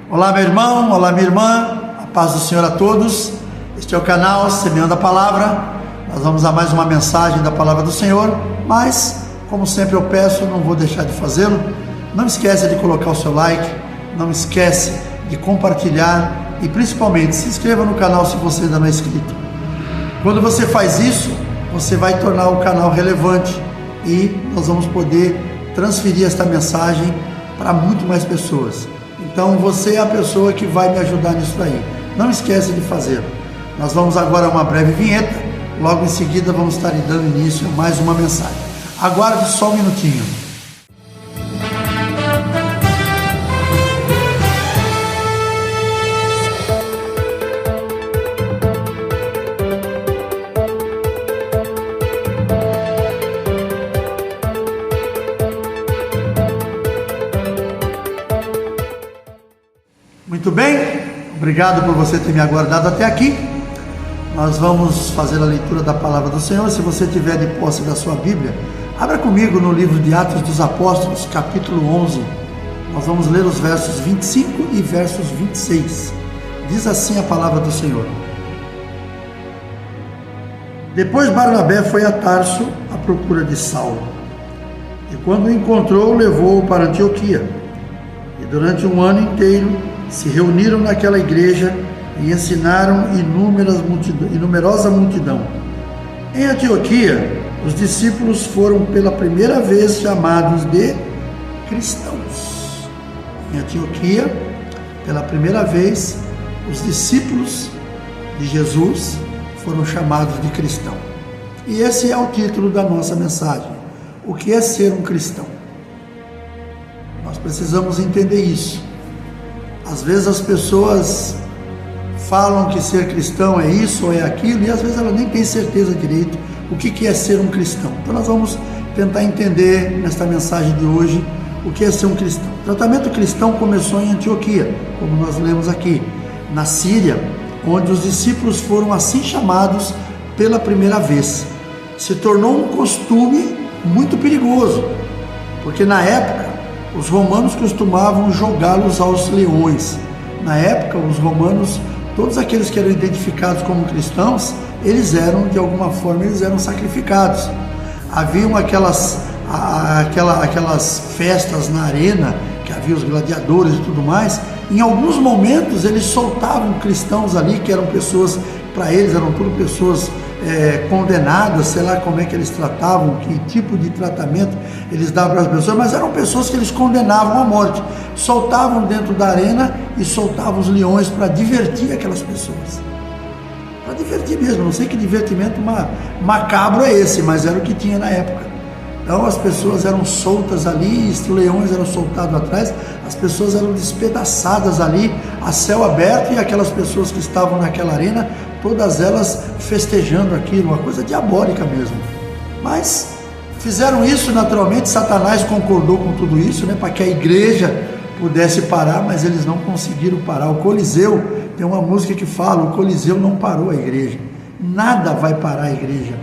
Olá, meu irmão, olá, minha irmã, a paz do Senhor a todos. Este é o canal Semeando a Palavra. Nós vamos a mais uma mensagem da Palavra do Senhor, mas, como sempre eu peço, não vou deixar de fazê-lo. Não esqueça de colocar o seu like, não esquece de compartilhar e, principalmente, se inscreva no canal se você ainda não é inscrito. Quando você faz isso, você vai tornar o canal relevante e nós vamos poder transferir esta mensagem para muito mais pessoas. Então você é a pessoa que vai me ajudar nisso aí. Não esqueça de fazê-lo. Nós vamos agora a uma breve vinheta. Logo em seguida vamos estar dando início a mais uma mensagem. Aguarde só um minutinho. Muito bem, obrigado por você ter me aguardado até aqui. Nós vamos fazer a leitura da Palavra do Senhor. Se você tiver de posse da sua Bíblia, abra comigo no livro de Atos dos Apóstolos, capítulo 11. Nós vamos ler os versos 25 e versos 26. Diz assim a Palavra do Senhor. Depois Barnabé foi a Tarso à procura de Saulo. E quando o encontrou, levou-o para Antioquia. E durante um ano inteiro se reuniram naquela igreja e ensinaram numerosa multidão. Em Antioquia, os discípulos foram pela primeira vez chamados de cristãos. Em Antioquia, pela primeira vez, os discípulos de Jesus foram chamados de cristão. E esse é o título da nossa mensagem. O que é ser um cristão? Nós precisamos entender isso. Às vezes as pessoas falam que ser cristão é isso ou é aquilo, e às vezes ela nem tem certeza direito o que é ser um cristão. Então nós vamos tentar entender nesta mensagem de hoje o que é ser um cristão. O tratamento cristão começou em Antioquia, como nós lemos aqui, na Síria, onde os discípulos foram assim chamados pela primeira vez. Se tornou um costume muito perigoso, porque na época os romanos costumavam jogá-los aos leões. Na época, os romanos, todos aqueles que eram identificados como cristãos, eles eram, de alguma forma, eles eram sacrificados. Haviam aquelas festas na arena, que havia os gladiadores e tudo mais. Em alguns momentos, eles soltavam cristãos ali, que eram pessoas, para eles, eram tudo pessoas condenadas, sei lá como é que eles tratavam, que tipo de tratamento eles davam para as pessoas, mas eram pessoas que eles condenavam à morte, soltavam dentro da arena e soltavam os leões para divertir aquelas pessoas, para divertir mesmo. Não sei que divertimento macabro é esse, mas era o que tinha na época. Então as pessoas eram soltas ali, os leões eram soltados atrás, as pessoas eram despedaçadas ali a céu aberto, e aquelas pessoas que estavam naquela arena, todas elas festejando aquilo, uma coisa diabólica mesmo. Mas fizeram isso naturalmente. Satanás concordou com tudo isso, para que a igreja pudesse parar, mas eles não conseguiram parar. O Coliseu, tem uma música que fala, o Coliseu não parou a igreja, nada vai parar a igreja.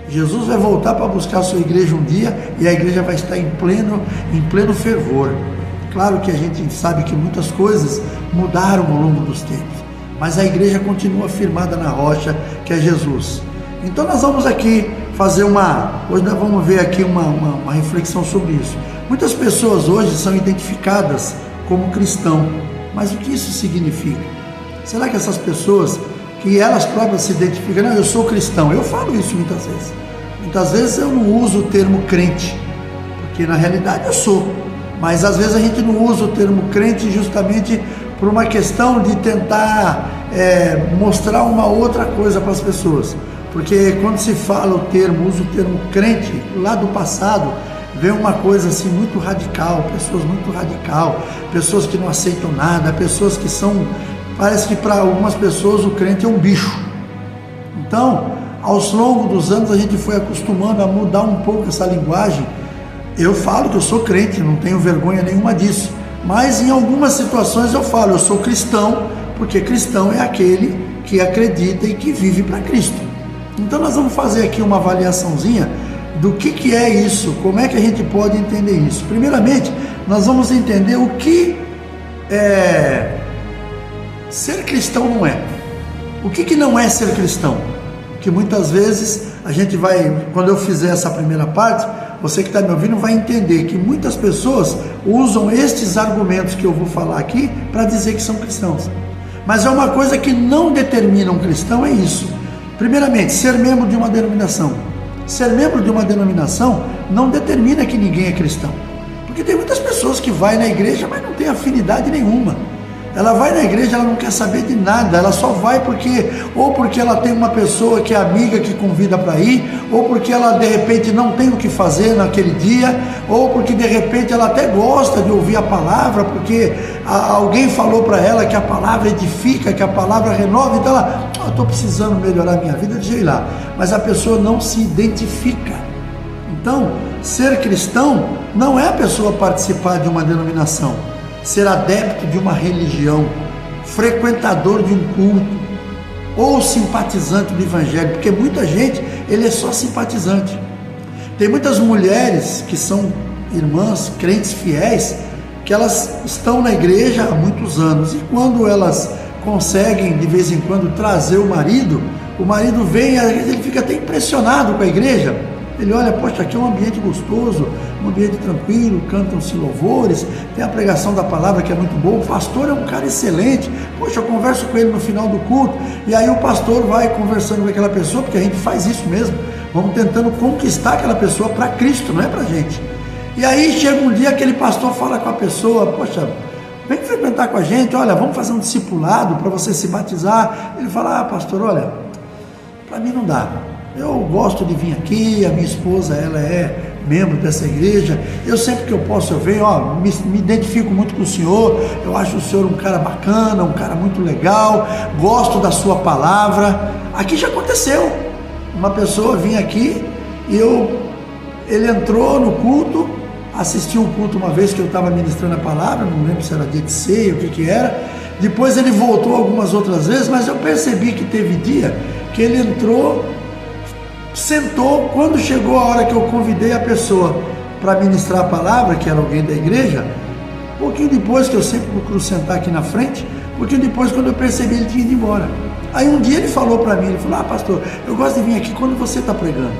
Jesus vai voltar para buscar a sua igreja um dia, e a igreja vai estar em pleno fervor. Claro que a gente sabe que muitas coisas mudaram ao longo dos tempos, mas a igreja continua firmada na rocha, que é Jesus. Então nós vamos aqui fazer hoje nós vamos ver aqui uma reflexão sobre isso. Muitas pessoas hoje são identificadas como cristão, mas o que isso significa? Será que essas pessoas, que elas próprias se identificam, não, eu sou cristão? Eu falo isso muitas vezes. Muitas vezes eu não uso o termo crente, porque na realidade eu sou, mas às vezes a gente não usa o termo crente justamente por uma questão de tentar mostrar uma outra coisa para as pessoas. Porque quando se fala usa o termo crente, lá do passado, vem uma coisa assim muito radical, pessoas que não aceitam nada, pessoas que parece que para algumas pessoas o crente é um bicho. Então, aos longos dos anos a gente foi acostumando a mudar um pouco essa linguagem. Eu falo que eu sou crente, não tenho vergonha nenhuma disso, mas em algumas situações eu falo, eu sou cristão, porque cristão é aquele que acredita e que vive para Cristo. Então nós vamos fazer aqui uma avaliaçãozinha do que é isso, como é que a gente pode entender isso. Primeiramente, nós vamos entender o que Ser cristão não é. O que não é ser cristão? Que muitas vezes a gente vai, quando eu fizer essa primeira parte, você que está me ouvindo vai entender que muitas pessoas usam estes argumentos que eu vou falar aqui para dizer que são cristãos. Mas é uma coisa que não determina um cristão, é isso. Primeiramente, ser membro de uma denominação. Ser membro de uma denominação não determina que ninguém é cristão. Porque tem muitas pessoas que vão na igreja, mas não tem afinidade nenhuma. Ela vai na igreja, ela não quer saber de nada, ela só vai porque ela tem uma pessoa que é amiga que convida para ir, ou porque ela de repente não tem o que fazer naquele dia, ou porque de repente ela até gosta de ouvir a palavra, porque alguém falou para ela que a palavra edifica, que a palavra renova, então ela, estou precisando melhorar minha vida, deixa eu ir lá. Mas a pessoa não se identifica. Então, ser cristão não é a pessoa participar de uma denominação, ser adepto de uma religião, frequentador de um culto, ou simpatizante do evangelho, porque muita gente, ele é só simpatizante. Tem muitas mulheres que são irmãs, crentes fiéis, que elas estão na igreja há muitos anos, e quando elas conseguem de vez em quando trazer o marido vem e às vezes ele fica até impressionado com a igreja. Ele olha, poxa, aqui é um ambiente gostoso, um ambiente tranquilo, cantam-se louvores, tem a pregação da palavra que é muito boa, o pastor é um cara excelente, poxa, eu converso com ele no final do culto, e aí o pastor vai conversando com aquela pessoa, porque a gente faz isso mesmo, vamos tentando conquistar aquela pessoa para Cristo, não é para a gente. E aí chega um dia, aquele pastor fala com a pessoa, poxa, vem frequentar com a gente, olha, vamos fazer um discipulado para você se batizar. Ele fala, pastor, olha, para mim não dá. Eu gosto de vir aqui, a minha esposa, ela é membro dessa igreja, eu sempre que eu posso eu venho, me identifico muito com o senhor, eu acho o senhor um cara bacana, um cara muito legal, gosto da sua palavra. Aqui já aconteceu, uma pessoa vinha aqui e ele entrou no culto, assistiu um culto uma vez que eu estava ministrando a palavra, não lembro se era dia de ceia, o que era, depois ele voltou algumas outras vezes, mas eu percebi que teve dia que ele entrou, sentou, quando chegou a hora que eu convidei a pessoa para ministrar a palavra, que era alguém da igreja, um pouquinho depois, que eu sempre procuro sentar aqui na frente, um pouquinho depois, quando eu percebi, ele tinha ido embora. Aí um dia ele falou para mim, ele falou, pastor, eu gosto de vir aqui quando você está pregando,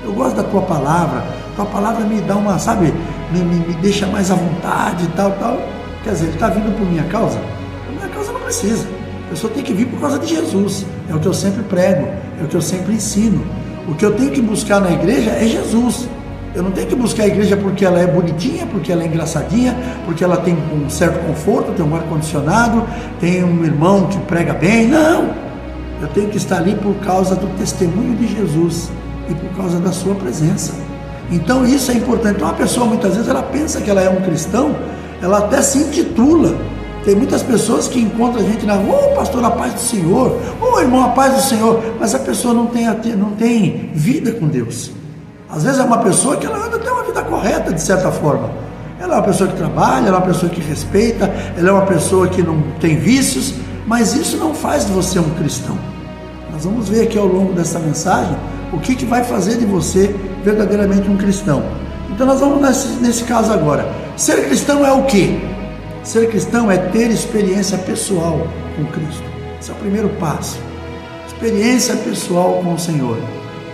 eu gosto da tua palavra me dá uma, sabe, me deixa mais à vontade e tal, quer dizer, ele está vindo por minha causa? Por minha causa não precisa, a pessoa tem que vir por causa de Jesus, é o que eu sempre prego, é o que eu sempre ensino. O que eu tenho que buscar na igreja é Jesus. Eu não tenho que buscar a igreja porque ela é bonitinha, porque ela é engraçadinha, porque ela tem um certo conforto, tem um ar-condicionado, tem um irmão que prega bem. Não! Eu tenho que estar ali por causa do testemunho de Jesus e por causa da sua presença. Então isso é importante. Então a pessoa muitas vezes ela pensa que ela é um cristão, ela até se intitula. Tem muitas pessoas que encontram a gente na rua, pastor, a paz do Senhor, irmão, a paz do Senhor, mas a pessoa não tem vida com Deus. Às vezes é uma pessoa que ela anda até uma vida correta, de certa forma. Ela é uma pessoa que trabalha, ela é uma pessoa que respeita, ela é uma pessoa que não tem vícios, mas isso não faz de você um cristão. Nós vamos ver aqui ao longo dessa mensagem o que vai fazer de você verdadeiramente um cristão. Então nós vamos nesse caso agora. Ser cristão é o quê? Ser cristão é ter experiência pessoal com Cristo. Esse é o primeiro passo. Experiência pessoal com o Senhor.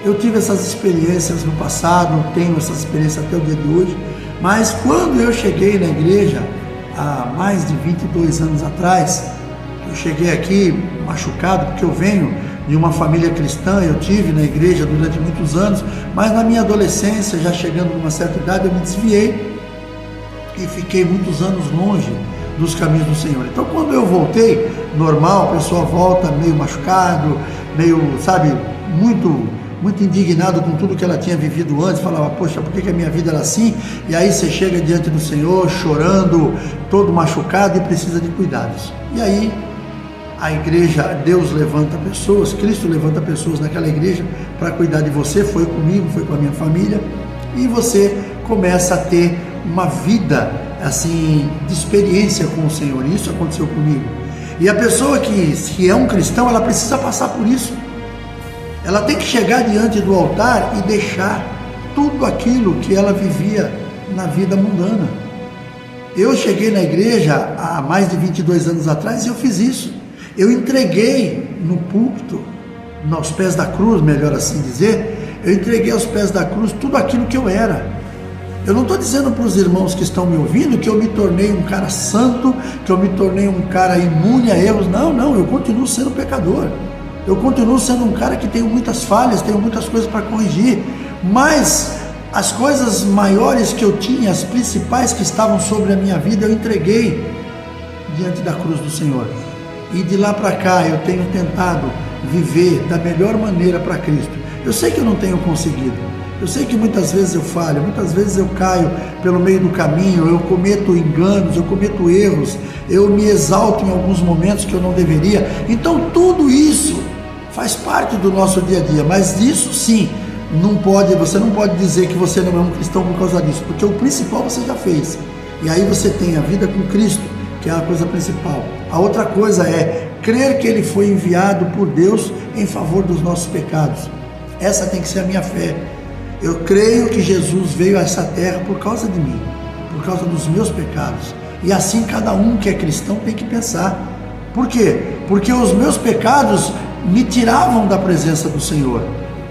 Eu tive essas experiências no passado, tenho essas experiências até o dia de hoje, mas quando eu cheguei na igreja, há mais de 22 anos atrás, eu cheguei aqui machucado, porque eu venho de uma família cristã, eu tive na igreja durante muitos anos, mas na minha adolescência, já chegando numa certa idade, eu me desviei e fiquei muitos anos longe dos caminhos do Senhor. Então quando eu voltei, normal, a pessoa volta meio machucado, meio, sabe, muito indignado com tudo que ela tinha vivido antes, falava, poxa, por que a minha vida era assim? E aí você chega diante do Senhor, chorando, todo machucado e precisa de cuidados. E aí a igreja, Deus levanta pessoas, Cristo levanta pessoas naquela igreja para cuidar de você, foi comigo, foi com a minha família, e você começa a ter uma vida assim de experiência com o Senhor. Isso aconteceu comigo. E a pessoa que é um cristão, ela precisa passar por isso. Ela tem que chegar diante do altar e deixar tudo aquilo que ela vivia na vida mundana. Eu cheguei na igreja há mais de 22 anos atrás e eu fiz isso. Eu entreguei no púlpito, aos pés da cruz, melhor assim dizer, eu entreguei aos pés da cruz tudo aquilo que eu era. Eu não estou dizendo para os irmãos que estão me ouvindo que eu me tornei um cara santo, que eu me tornei um cara imune a erros. Não, eu continuo sendo pecador. Eu continuo sendo um cara que tenho muitas falhas, tenho muitas coisas para corrigir, mas as coisas maiores que eu tinha, as principais que estavam sobre a minha vida, eu entreguei diante da cruz do Senhor. E de lá para cá eu tenho tentado viver da melhor maneira para Cristo. Eu sei que eu não tenho conseguido, eu sei que muitas vezes eu falho, muitas vezes eu caio pelo meio do caminho, eu cometo enganos, eu cometo erros, eu me exalto em alguns momentos que eu não deveria. Então tudo isso faz parte do nosso dia a dia, mas isso sim, você não pode dizer que você não é um cristão por causa disso, porque o principal você já fez, e aí você tem a vida com Cristo, que é a coisa principal. A outra coisa é crer que Ele foi enviado por Deus em favor dos nossos pecados. Essa tem que ser a minha fé. Eu creio que Jesus veio a essa terra por causa de mim, por causa dos meus pecados, e assim cada um que é cristão tem que pensar. Por quê? Porque os meus pecados me tiravam da presença do Senhor.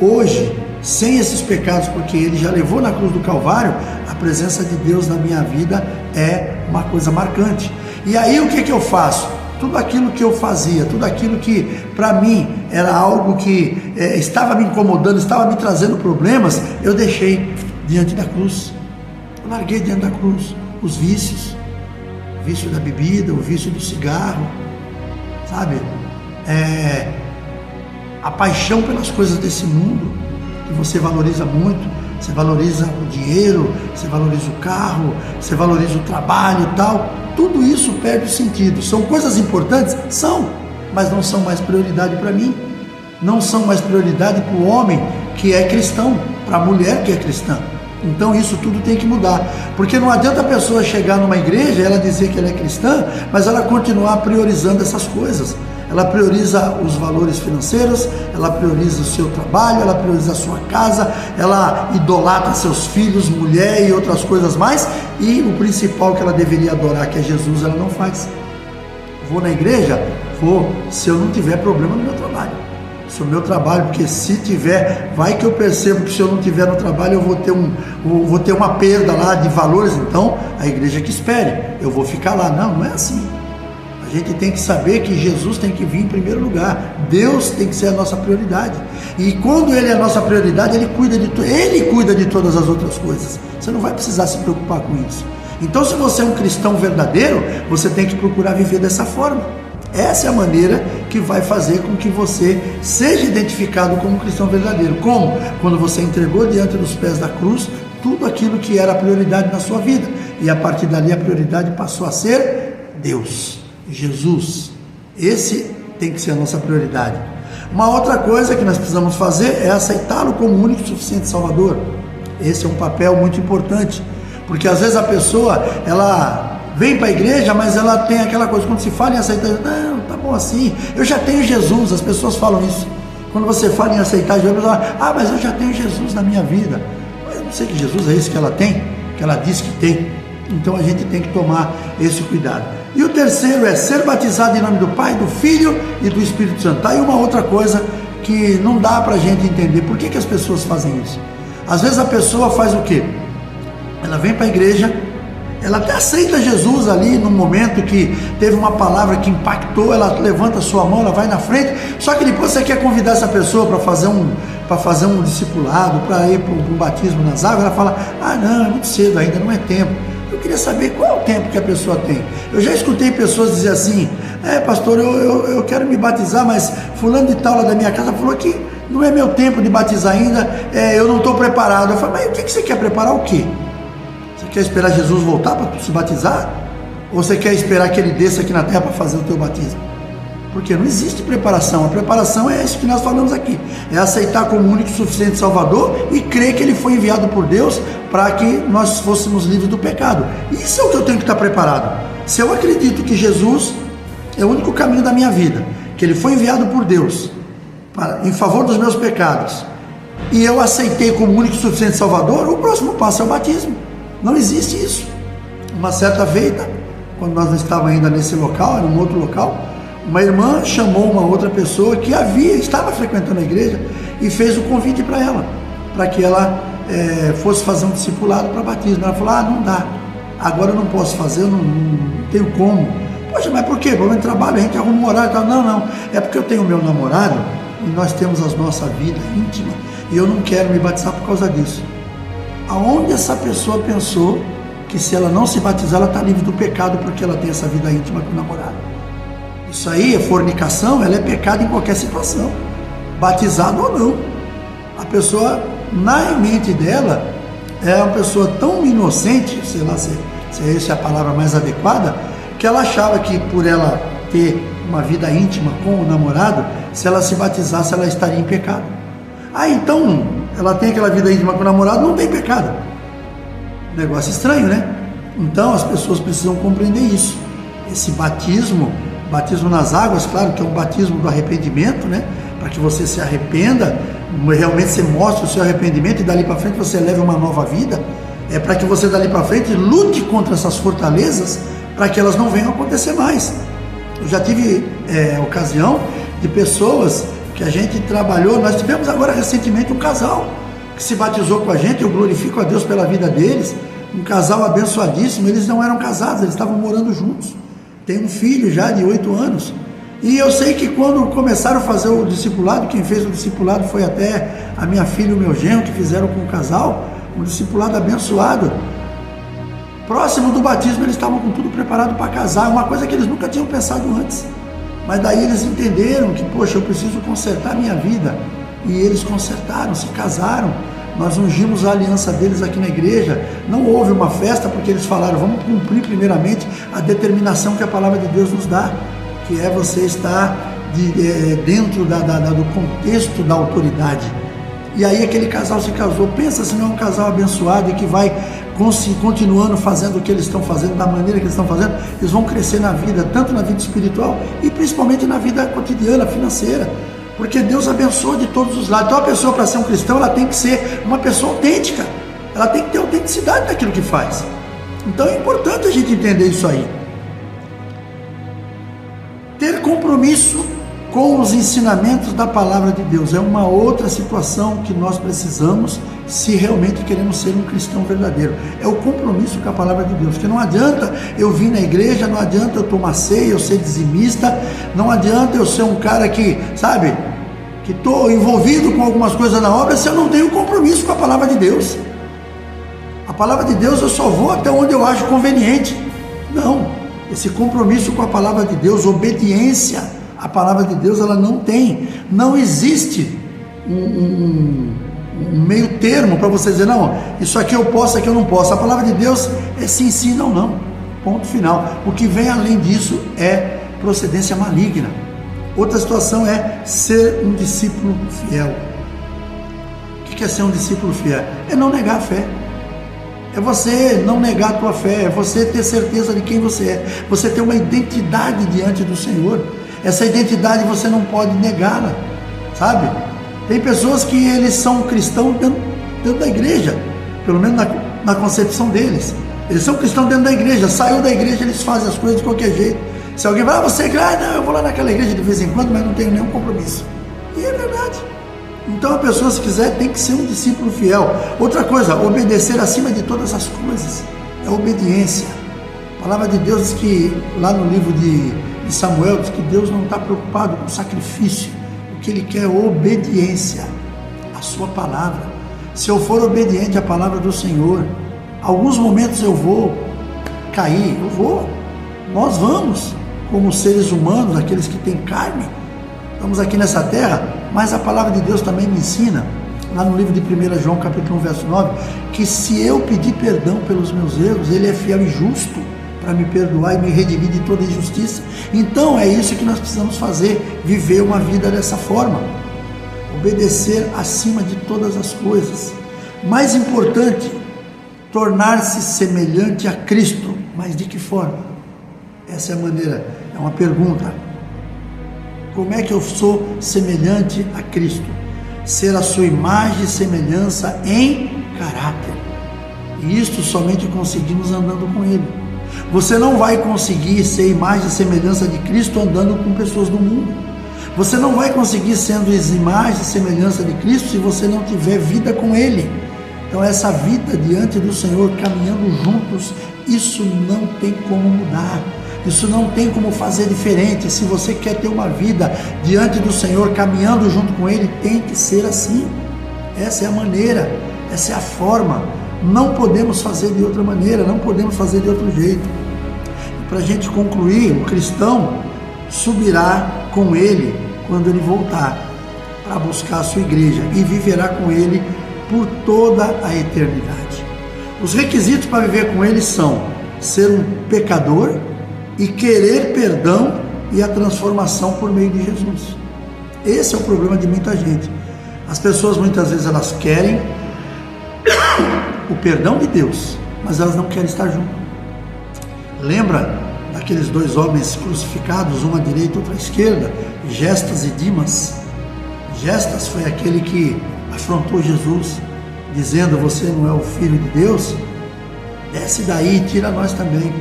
Hoje, sem esses pecados, porque Ele já levou na cruz do Calvário, a presença de Deus na minha vida é uma coisa marcante. E aí o que eu faço? Tudo aquilo que eu fazia, tudo aquilo que para mim era algo que estava me incomodando, estava me trazendo problemas, eu deixei diante da cruz. Eu larguei diante da cruz os vícios, o vício da bebida, o vício do cigarro, sabe? A paixão pelas coisas desse mundo, que você valoriza muito. Você valoriza o dinheiro, você valoriza o carro, você valoriza o trabalho e tal. Tudo isso perde o sentido. São coisas importantes? São, mas não são mais prioridade para mim. Não são mais prioridade para o homem que é cristão, para a mulher que é cristã. Então isso tudo tem que mudar. Porque não adianta a pessoa chegar numa igreja, ela dizer que ela é cristã, mas ela continuar priorizando essas coisas. Ela prioriza os valores financeiros, ela prioriza o seu trabalho, ela prioriza a sua casa, ela idolatra seus filhos, mulher e outras coisas mais, e o principal que ela deveria adorar, que é Jesus, ela não faz. Vou na igreja? Vou, se eu não tiver problema no meu trabalho. Se o meu trabalho, porque se tiver, vai que eu percebo que se eu não tiver no trabalho eu vou ter uma perda lá de valores, então a igreja que espere, eu vou ficar lá. Não é assim. A gente tem que saber que Jesus tem que vir em primeiro lugar. Deus tem que ser a nossa prioridade. E quando Ele é a nossa prioridade, Ele cuida de todas as outras coisas. Você não vai precisar se preocupar com isso. Então, se você é um cristão verdadeiro, você tem que procurar viver dessa forma. Essa é a maneira que vai fazer com que você seja identificado como um cristão verdadeiro. Como? Quando você entregou diante dos pés da cruz tudo aquilo que era a prioridade na sua vida. E a partir dali a prioridade passou a ser Deus. Jesus, esse tem que ser a nossa prioridade. Uma outra coisa que nós precisamos fazer é aceitá-lo como o único e suficiente Salvador. Esse é um papel muito importante, porque às vezes a pessoa, ela vem para a igreja, mas ela tem aquela coisa, quando se fala em aceitar, não, tá bom assim, eu já tenho Jesus. As pessoas falam isso, quando você fala em aceitar Jesus, ela, mas eu já tenho Jesus na minha vida. Mas eu não sei que Jesus é esse que ela tem, que ela diz que tem. Então a gente tem que tomar esse cuidado. E o terceiro é ser batizado em nome do Pai, do Filho e do Espírito Santo. Tá aí uma outra coisa que não dá para a gente entender. Por que as pessoas fazem isso? Às vezes a pessoa faz o quê? Ela vem para a igreja, ela até aceita Jesus ali no momento que teve uma palavra que impactou, ela levanta a sua mão, ela vai na frente, só que depois você quer convidar essa pessoa para fazer um discipulado, para ir para um batismo nas águas, ela fala, não, é muito cedo ainda, não é tempo. Eu queria saber qual é o tempo que a pessoa tem. Eu já escutei pessoas dizer assim, pastor, eu quero me batizar, mas fulano de tal lá da minha casa falou que não é meu tempo de batizar ainda, eu não estou preparado. Eu falo, mas o que você quer preparar o quê? Você quer esperar Jesus voltar para se batizar? Ou você quer esperar que Ele desça aqui na terra para fazer o teu batismo? Porque não existe preparação. A preparação é isso que nós falamos aqui, é aceitar como único e suficiente Salvador e crer que Ele foi enviado por Deus para que nós fôssemos livres do pecado. Isso é o que eu tenho que estar preparado. Se eu acredito que Jesus é o único caminho da minha vida, que Ele foi enviado por Deus em favor dos meus pecados, e eu aceitei como único e suficiente Salvador, o próximo passo é o batismo. Não existe isso. Uma certa feita, quando nós não estávamos ainda nesse local, era um outro local, Uma irmã chamou uma outra pessoa que estava frequentando a igreja e fez o convite para ela, para que ela fosse fazer um discipulado para batismo. Ela falou: não dá, agora eu não posso fazer, eu não tenho como. Poxa, mas por quê? Problema de trabalho, a gente arruma um horário e tal. Não, é porque eu tenho o meu namorado e nós temos a nossa vida íntima e eu não quero me batizar por causa disso. Aonde essa pessoa pensou que se ela não se batizar, ela está livre do pecado porque ela tem essa vida íntima com o namorado? Isso aí é fornicação, ela é pecado em qualquer situação, batizado ou não. A pessoa, na mente dela, é uma pessoa tão inocente, sei lá se essa é a palavra mais adequada, que ela achava que por ela ter uma vida íntima com o namorado, se ela se batizasse, ela estaria em pecado. Então, ela tem aquela vida íntima com o namorado, não tem pecado. Negócio estranho, né? Então, as pessoas precisam compreender isso. Esse batismo nas águas, claro que é um batismo do arrependimento, né? Para que você se arrependa, realmente você mostre o seu arrependimento e dali para frente você leve uma nova vida. É para que você dali para frente lute contra essas fortalezas, para que elas não venham a acontecer mais. Eu já tive ocasião de pessoas que a gente trabalhou, nós tivemos agora recentemente um casal que se batizou com a gente, eu glorifico a Deus pela vida deles, um casal abençoadíssimo. Eles não eram casados, eles estavam morando juntos, tem um filho já de 8 anos, e eu sei que quando começaram a fazer o discipulado, quem fez o discipulado foi até a minha filha e o meu genro, que fizeram com o casal, um discipulado abençoado. Próximo do batismo eles estavam com tudo preparado para casar, uma coisa que eles nunca tinham pensado antes, mas daí eles entenderam que, poxa, eu preciso consertar a minha vida, e eles consertaram, se casaram. Nós ungimos a aliança deles aqui na igreja, não houve uma festa, porque eles falaram: vamos cumprir primeiramente a determinação que a palavra de Deus nos dá, que é você estar dentro do contexto da autoridade. E aí aquele casal se casou. Pensa se não é um casal abençoado e que vai continuando fazendo o que eles estão fazendo, da maneira que eles estão fazendo, eles vão crescer na vida, tanto na vida espiritual e principalmente na vida cotidiana, financeira, porque Deus abençoa de todos os lados. Então a pessoa, para ser um cristão, ela tem que ser uma pessoa autêntica, ela tem que ter autenticidade naquilo que faz. Então é importante a gente entender isso aí. Ter compromisso com os ensinamentos da palavra de Deus é uma outra situação que nós precisamos, se realmente queremos ser um cristão verdadeiro. É o compromisso com a palavra de Deus, porque não adianta eu vir na igreja, não adianta eu tomar ceia, eu ser dizimista, não adianta eu ser um cara que, sabe, que estou envolvido com algumas coisas na obra, se eu não tenho compromisso com a palavra de Deus. A palavra de Deus eu só vou até onde eu acho conveniente. Não, esse compromisso com a palavra de Deus, obediência, a palavra de Deus, ela não existe um meio termo para você dizer: não, isso aqui eu posso, isso aqui eu não posso. A palavra de Deus é sim, sim, não, não, ponto final. O que vem além disso é procedência maligna. Outra situação é ser um discípulo fiel. O que é ser um discípulo fiel? É não negar a fé. É você não negar a tua fé, é você ter certeza de quem você é, você ter uma identidade diante do Senhor. Essa identidade você não pode negá-la, sabe? Tem pessoas que eles são cristãos dentro da igreja, pelo menos na concepção deles. Eles são cristãos dentro da igreja, saiu da igreja, eles fazem as coisas de qualquer jeito. Se alguém vai: você é crente? Não, eu vou lá naquela igreja de vez em quando, mas não tenho nenhum compromisso. E é verdade. Então a pessoa, se quiser, tem que ser um discípulo fiel. Outra coisa, obedecer acima de todas as coisas, é obediência. A palavra de Deus diz que, lá no livro de Samuel, diz que Deus não está preocupado com sacrifício, o que Ele quer é obediência à sua palavra. Se eu for obediente à palavra do Senhor, alguns momentos eu vou cair, nós vamos, como seres humanos, aqueles que têm carne, estamos aqui nessa terra, mas a palavra de Deus também me ensina, lá no livro de 1 João capítulo 1, verso 9, que se eu pedir perdão pelos meus erros, Ele é fiel e justo para me perdoar e me redimir de toda injustiça. Então é isso que nós precisamos fazer, viver uma vida dessa forma, obedecer acima de todas as coisas. Mais importante, tornar-se semelhante a Cristo. Mas de que forma? Essa é a maneira, é uma pergunta. Como é que eu sou semelhante a Cristo? Ser a sua imagem e semelhança em caráter. E isto somente conseguimos andando com Ele. Você não vai conseguir ser imagem e semelhança de Cristo andando com pessoas do mundo. Você não vai conseguir sendo imagem e semelhança de Cristo se você não tiver vida com Ele. Então essa vida diante do Senhor, caminhando juntos, isso não tem como mudar. Isso não tem como fazer diferente. Se você quer ter uma vida diante do Senhor, caminhando junto com Ele, tem que ser assim. Essa é a maneira, essa é a forma. Não podemos fazer de outra maneira, não podemos fazer de outro jeito. Para a gente concluir, o cristão subirá com Ele quando Ele voltar para buscar a sua igreja e viverá com Ele por toda a eternidade. Os requisitos para viver com Ele são ser um pecador e querer perdão e a transformação por meio de Jesus. Esse é o problema de muita gente. As pessoas muitas vezes elas querem o perdão de Deus, mas elas não querem estar junto. Lembra daqueles dois homens crucificados, um à direita e outro à esquerda, Gestas e Dimas? Gestas foi aquele que afrontou Jesus, dizendo: você não é o Filho de Deus? Desce daí e tira nós também.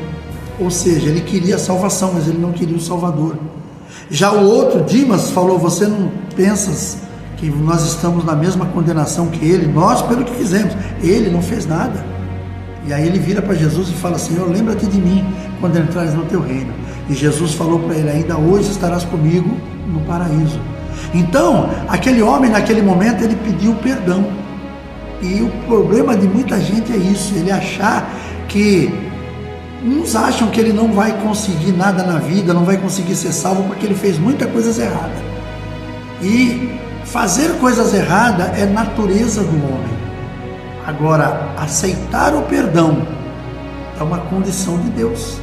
Ou seja, ele queria a salvação, mas ele não queria o Salvador. Já o outro, Dimas, falou: você não pensas que nós estamos na mesma condenação que ele? Nós, pelo que fizemos. Ele não fez nada. E aí ele vira para Jesus e fala: Senhor, lembra-te de mim quando entrares no teu reino. E Jesus falou para ele: ainda hoje estarás comigo no paraíso. Então, aquele homem naquele momento, ele pediu perdão. E o problema de muita gente é isso, ele achar que uns acham que ele não vai conseguir nada na vida, não vai conseguir ser salvo porque ele fez muita coisa errada. E fazer coisas erradas é natureza do homem. Agora, aceitar o perdão é uma condição de Deus.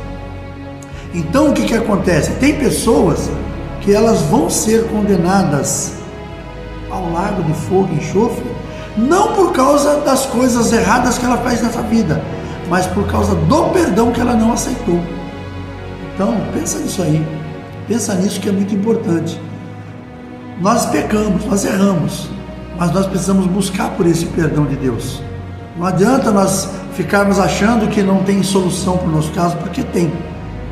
Então, o que acontece? Tem pessoas que elas vão ser condenadas ao lago de fogo e enxofre, não por causa das coisas erradas que ela faz nessa vida, mas por causa do perdão que ela não aceitou. Então, pensa nisso aí. Pensa nisso, que é muito importante. Nós pecamos, nós erramos, mas nós precisamos buscar por esse perdão de Deus. Não adianta nós ficarmos achando que não tem solução para o nosso caso, porque tem.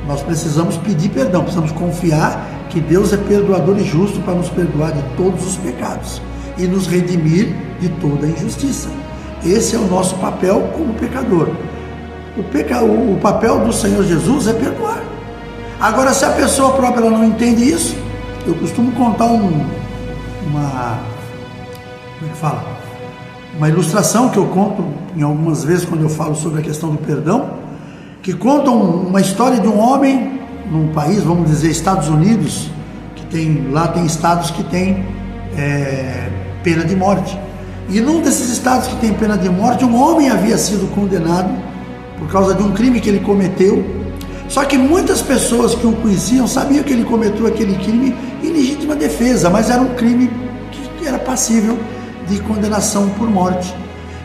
Nós precisamos pedir perdão, precisamos confiar que Deus é perdoador e justo para nos perdoar de todos os pecados e nos redimir de toda a injustiça. Esse é o nosso papel como pecador. O papel do Senhor Jesus é perdoar. Agora, se a pessoa própria ela não entende isso, eu costumo contar uma ilustração que eu conto em algumas vezes quando eu falo sobre a questão do perdão, que conta uma história de um homem num país, vamos dizer, Estados Unidos, que lá tem estados que tem pena de morte. E num desses estados que tem pena de morte, um homem havia sido condenado por causa de um crime que ele cometeu. Só que muitas pessoas que o conheciam sabiam que ele cometeu aquele crime em legítima defesa, mas era um crime que era passível de condenação por morte.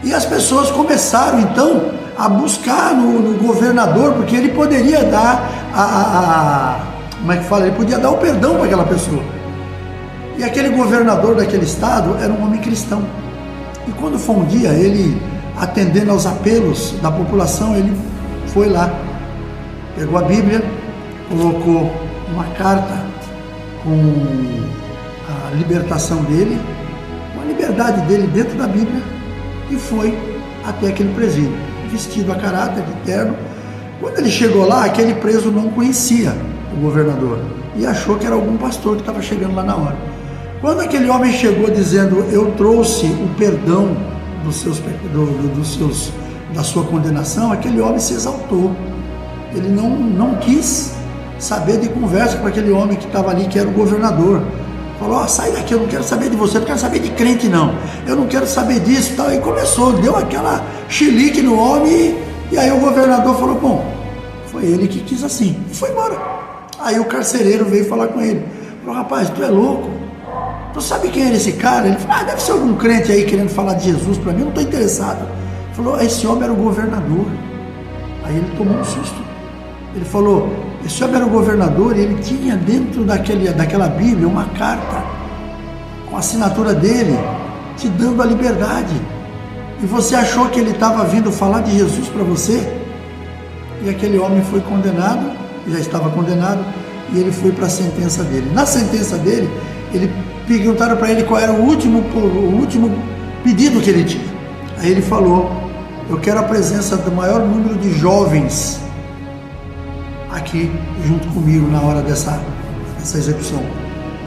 E as pessoas começaram então a buscar no governador, porque ele poderia dar ele podia dar o perdão para aquela pessoa. E aquele governador daquele estado era um homem cristão. E quando foi um dia, ele, atendendo aos apelos da população, ele foi lá, pegou a Bíblia, colocou uma carta com a libertação dele, com a liberdade dele dentro da Bíblia, e foi até aquele presídio, vestido a caráter, de terno. Quando ele chegou lá, aquele preso não conhecia o governador e achou que era algum pastor que estava chegando lá na hora. Quando aquele homem chegou dizendo: eu trouxe o perdão da sua condenação, aquele homem se exaltou. Ele não quis saber de conversa com aquele homem que estava ali, que era o governador. Falou: sai daqui, eu não quero saber de você, eu não quero saber de crente não, eu não quero saber disso e tal. E começou, deu aquela chilique no homem, e aí o governador falou: bom, foi ele que quis assim, e foi embora. Aí o carcereiro veio falar com ele, falou: rapaz, tu é louco? Tu sabe quem era esse cara? Ele falou: deve ser algum crente aí querendo falar de Jesus para mim, eu não estou interessado. Ele falou: esse homem era o governador. Aí ele tomou um susto. Ele falou: esse homem era o governador e ele tinha dentro daquela Bíblia uma carta com a assinatura dele, te dando a liberdade. E você achou que ele estava vindo falar de Jesus para você? e aquele homem foi condenado, já estava condenado, e ele foi para a sentença dele. Na sentença dele, perguntaram para ele qual era o último pedido que ele tinha. Aí ele falou: eu quero a presença do maior número de jovens aqui junto comigo na hora dessa execução.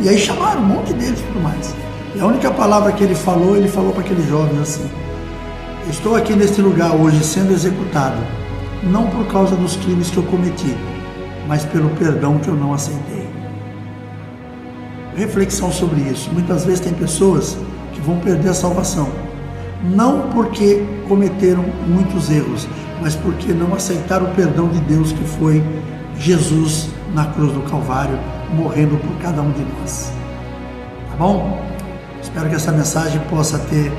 E aí chamaram um monte deles e tudo mais. E a única palavra que ele falou para aqueles jovens assim: estou aqui neste lugar hoje sendo executado, não por causa dos crimes que eu cometi, mas pelo perdão que eu não aceitei. Reflexão sobre isso. Muitas vezes tem pessoas que vão perder a salvação, não porque cometeram muitos erros, mas porque não aceitaram o perdão de Deus, que foi Jesus na cruz do Calvário, morrendo por cada um de nós. Tá bom? Espero que essa mensagem possa te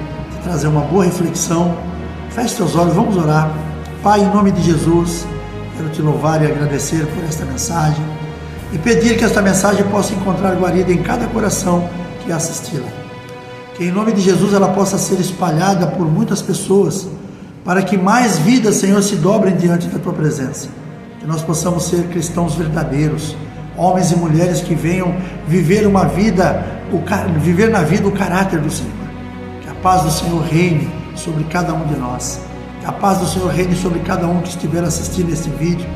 trazer uma boa reflexão. Feche seus olhos, vamos orar. Pai, em nome de Jesus, quero te louvar e agradecer por esta mensagem e pedir que esta mensagem possa encontrar guarida em cada coração que assisti-la. Que em nome de Jesus ela possa ser espalhada por muitas pessoas, para que mais vidas, Senhor, se dobrem diante da tua presença. Que nós possamos ser cristãos verdadeiros, homens e mulheres que venham viver na vida o caráter do Senhor. Que a paz do Senhor reine sobre cada um de nós. Que a paz do Senhor reine sobre cada um que estiver assistindo este vídeo,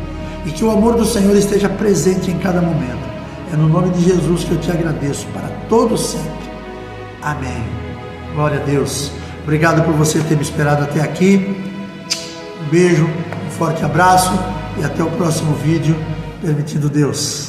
e que o amor do Senhor esteja presente em cada momento. É no nome de Jesus que eu te agradeço para todos sempre. Amém. Glória a Deus. Obrigado por você ter me esperado até aqui. Um beijo, um forte abraço e até o próximo vídeo, permitindo Deus.